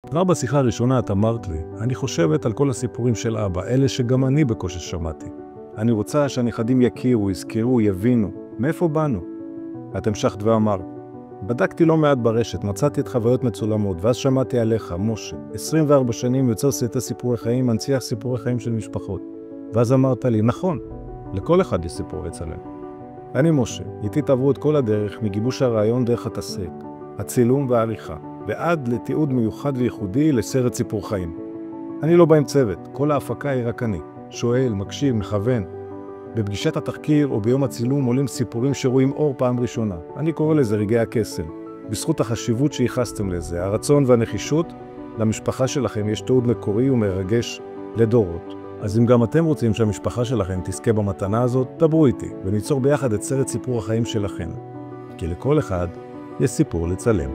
כבר בשיחה הראשונה את אמרת לי, אני חושבת על כל הסיפורים של אבא, אלה שגם אני בקושי שמעתי. אני רוצה שהנכדים יכירו, יזכרו, יבינו. מאיפה באנו? את המשכת ואמרת, בדקתי לא מעט ברשת, מצאתי את חוויות מצולמות, ואז שמעתי עליך, משה. 24 שנים יוצר סרטי סיפורי חיים, מנציח סיפורי חיים של משפחות. ואז אמרת לי, נכון, לכל אחד יש סיפור לצלם. אני משה, איתי תעברו את כל הדרך מגיבוש הרעיון דרך התסריט, הצילום והעריכה, ועד לתיעוד מיוחד וייחודי לסרט סיפור חיים. אני לא בא עם צוות, כל ההפקה היא רק אני. שואל, מקשיב, מכוון. בפגישת התחקיר או ביום הצילום עולים סיפורים שרואים אור פעם ראשונה. אני קורא לזה רגעי הקסם. בזכות החשיבות שייחסתם לזה, הרצון והנחישות, למשפחה שלכם יש תיעוד מקורי ומרגש לדורות. אז אם גם אתם רוצים שהמשפחה שלכם תזכה במתנה הזאת, דברו איתי וניצור ביחד את סרט סיפור החיים שלכם. כי לכל אחד יש סיפור לצלם.